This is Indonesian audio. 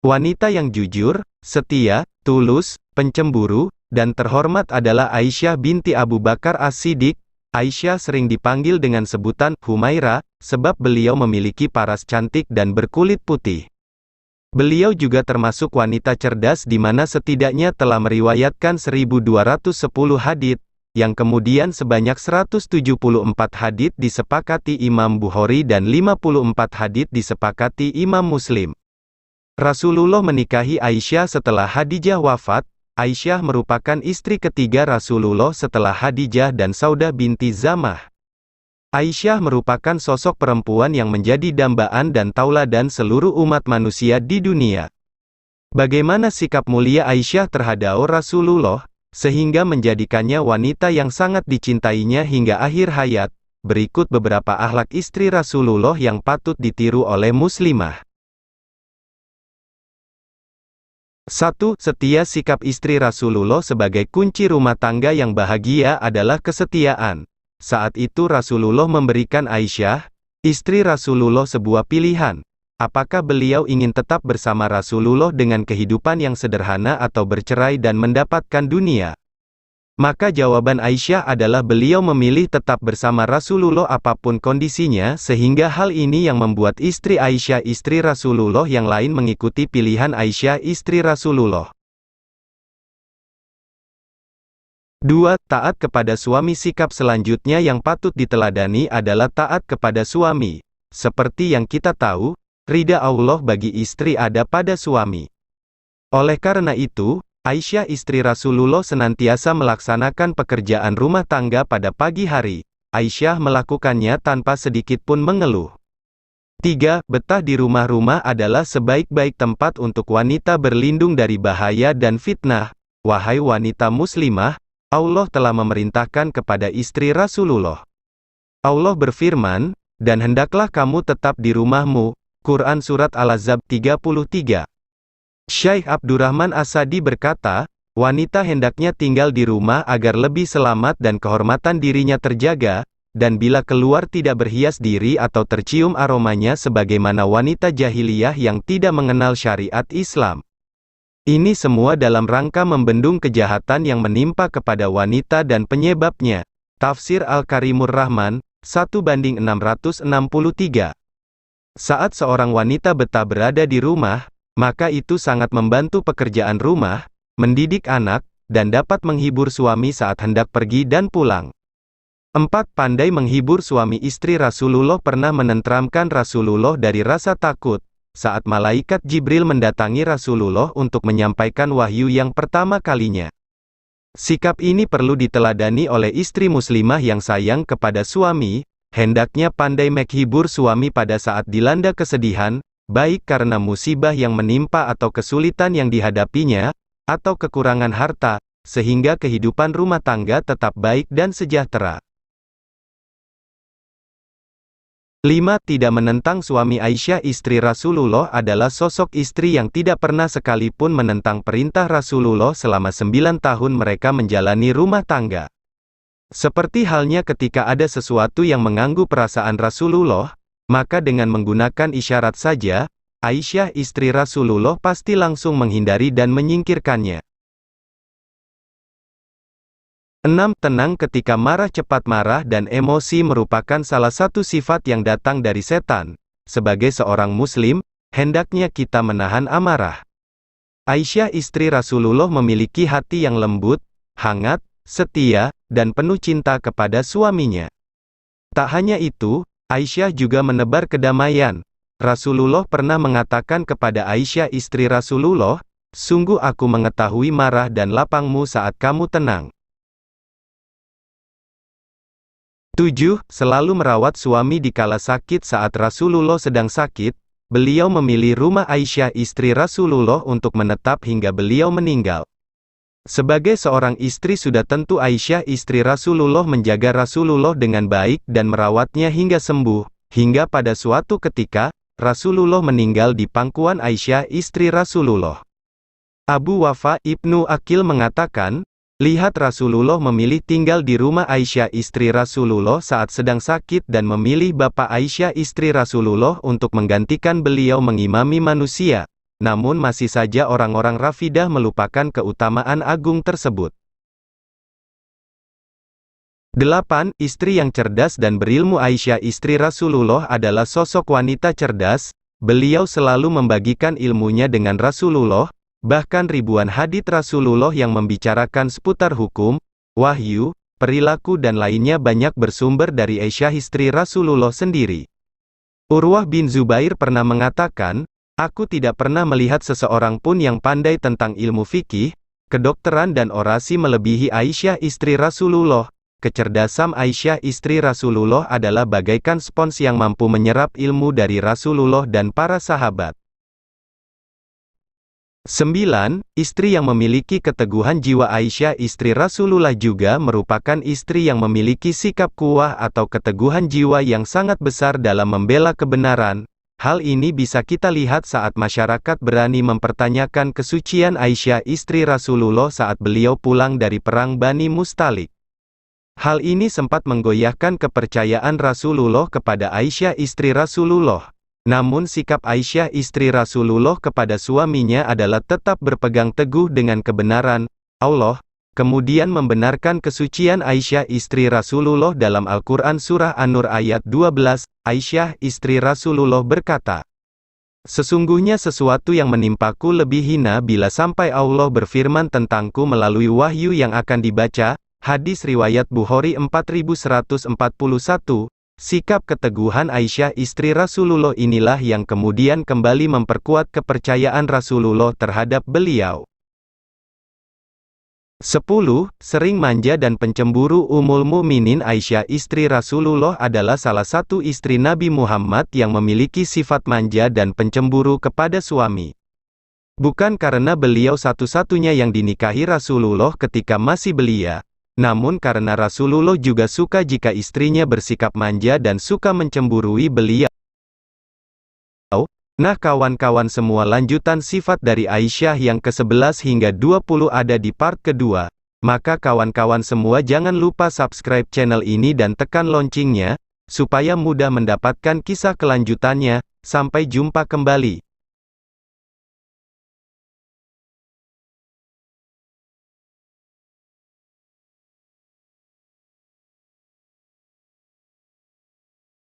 Wanita yang jujur, setia, tulus, pencemburu, dan terhormat adalah Aisyah binti Abu Bakar As-Siddiq. Aisyah sering dipanggil dengan sebutan Humaira, sebab beliau memiliki paras cantik dan berkulit putih. Beliau juga termasuk wanita cerdas di mana setidaknya telah meriwayatkan 1210 hadits, yang kemudian sebanyak 174 hadits disepakati Imam Bukhari dan 54 hadits disepakati Imam Muslim. Rasulullah menikahi Aisyah setelah Khadijah wafat. Aisyah merupakan istri ketiga Rasulullah setelah Khadijah dan Saudah binti Zamah. Aisyah merupakan sosok perempuan yang menjadi dambaan dan tauladan seluruh umat manusia di dunia. Bagaimana sikap mulia Aisyah terhadap Rasulullah, sehingga menjadikannya wanita yang sangat dicintainya hingga akhir hayat? Berikut beberapa akhlak istri Rasulullah yang patut ditiru oleh muslimah. 1. Setia. Sikap istri Rasulullah sebagai kunci rumah tangga yang bahagia adalah kesetiaan. Saat itu Rasulullah memberikan Aisyah, istri Rasulullah, sebuah pilihan. Apakah beliau ingin tetap bersama Rasulullah dengan kehidupan yang sederhana atau bercerai dan mendapatkan dunia? Maka jawaban Aisyah adalah beliau memilih tetap bersama Rasulullah apapun kondisinya, sehingga hal ini yang membuat istri Aisyah istri Rasulullah yang lain mengikuti pilihan Aisyah istri Rasulullah. 2. Taat kepada suami. Sikap selanjutnya yang patut diteladani adalah taat kepada suami. Seperti yang kita tahu, ridha Allah bagi istri ada pada suami. Oleh karena itu, Aisyah istri Rasulullah senantiasa melaksanakan pekerjaan rumah tangga pada pagi hari. Aisyah melakukannya tanpa sedikit pun mengeluh. 3. Betah di rumah adalah sebaik-baik tempat untuk wanita berlindung dari bahaya dan fitnah. Wahai wanita muslimah, Allah telah memerintahkan kepada istri Rasulullah. Allah berfirman, dan hendaklah kamu tetap di rumahmu. Quran Surat Al-Ahzab 33. Syekh Abdurrahman As-Sa'di berkata, wanita hendaknya tinggal di rumah agar lebih selamat dan kehormatan dirinya terjaga, dan bila keluar tidak berhias diri atau tercium aromanya sebagaimana wanita jahiliyah yang tidak mengenal syariat Islam. Ini semua dalam rangka membendung kejahatan yang menimpa kepada wanita dan penyebabnya. Tafsir Al-Karimur Rahman, 1:663. Saat seorang wanita betah berada di rumah, maka itu sangat membantu pekerjaan rumah, mendidik anak, dan dapat menghibur suami saat hendak pergi dan pulang. 4. Pandai menghibur suami. Istri Rasulullah pernah menenteramkan Rasulullah dari rasa takut, saat malaikat Jibril mendatangi Rasulullah untuk menyampaikan wahyu yang pertama kalinya. Sikap ini perlu diteladani oleh istri muslimah yang sayang kepada suami, hendaknya pandai menghibur suami pada saat dilanda kesedihan, baik karena musibah yang menimpa atau kesulitan yang dihadapinya, atau kekurangan harta, sehingga kehidupan rumah tangga tetap baik dan sejahtera. 5. Tidak menentang suami. Aisyah istri Rasulullah adalah sosok istri yang tidak pernah sekalipun menentang perintah Rasulullah selama 9 tahun mereka menjalani rumah tangga. Seperti halnya ketika ada sesuatu yang mengganggu perasaan Rasulullah, maka dengan menggunakan isyarat saja, Aisyah istri Rasulullah pasti langsung menghindari dan menyingkirkannya. 6. Tenang ketika marah. Cepat marah dan emosi merupakan salah satu sifat yang datang dari setan. Sebagai seorang muslim, hendaknya kita menahan amarah. Aisyah istri Rasulullah memiliki hati yang lembut, hangat, setia, dan penuh cinta kepada suaminya. Tak hanya itu, Aisyah juga menebar kedamaian. Rasulullah pernah mengatakan kepada Aisyah istri Rasulullah, sungguh aku mengetahui marah dan lapangmu saat kamu tenang. 7. Selalu merawat suami dikala sakit. Saat Rasulullah sedang sakit, beliau memilih rumah Aisyah istri Rasulullah untuk menetap hingga beliau meninggal. Sebagai seorang istri sudah tentu Aisyah istri Rasulullah menjaga Rasulullah dengan baik dan merawatnya hingga sembuh, hingga pada suatu ketika, Rasulullah meninggal di pangkuan Aisyah istri Rasulullah. Abu Wafa Ibnu Aqil mengatakan, lihat Rasulullah memilih tinggal di rumah Aisyah istri Rasulullah saat sedang sakit dan memilih bapak Aisyah istri Rasulullah untuk menggantikan beliau mengimami manusia. namun masih saja orang-orang Rafidah melupakan keutamaan agung tersebut. 8. Istri yang cerdas dan berilmu. Aisyah istri Rasulullah adalah sosok wanita cerdas. Beliau selalu membagikan ilmunya dengan Rasulullah, bahkan ribuan hadits Rasulullah yang membicarakan seputar hukum, wahyu, perilaku dan lainnya banyak bersumber dari Aisyah istri Rasulullah sendiri. Urwah bin Zubair pernah mengatakan, "Aku tidak pernah melihat seseorang pun yang pandai tentang ilmu fikih, kedokteran dan orasi melebihi Aisyah istri Rasulullah." Kecerdasan Aisyah istri Rasulullah adalah bagaikan spons yang mampu menyerap ilmu dari Rasulullah dan para sahabat. 9. Istri yang memiliki keteguhan jiwa. Aisyah istri Rasulullah juga merupakan istri yang memiliki sikap kuwah atau keteguhan jiwa yang sangat besar dalam membela kebenaran. Hal ini bisa kita lihat saat masyarakat berani mempertanyakan kesucian Aisyah istri Rasulullah saat beliau pulang dari perang Bani Mustalik. Hal ini sempat menggoyahkan kepercayaan Rasulullah kepada Aisyah istri Rasulullah. Namun sikap Aisyah istri Rasulullah kepada suaminya adalah tetap berpegang teguh dengan kebenaran. Allah kemudian membenarkan kesucian Aisyah istri Rasulullah dalam Al-Quran Surah An-Nur ayat 12. Aisyah istri Rasulullah berkata, "Sesungguhnya sesuatu yang menimpaku lebih hina bila sampai Allah berfirman tentangku melalui wahyu yang akan dibaca." Hadis riwayat Bukhari 4141. Sikap keteguhan Aisyah istri Rasulullah inilah yang kemudian kembali memperkuat kepercayaan Rasulullah terhadap beliau. 10. Sering manja dan pencemburu. Ummul Mukminin Aisyah istri Rasulullah adalah salah satu istri Nabi Muhammad yang memiliki sifat manja dan pencemburu kepada suami. Bukan karena beliau satu-satunya yang dinikahi Rasulullah ketika masih belia, namun karena Rasulullah juga suka jika istrinya bersikap manja dan suka mencemburui beliau. Nah kawan-kawan, semua lanjutan sifat dari Aisyah yang ke-11 hingga 20 ada di part kedua. Maka kawan-kawan semua jangan lupa subscribe channel ini dan tekan loncengnya, supaya mudah mendapatkan kisah kelanjutannya. Sampai jumpa kembali.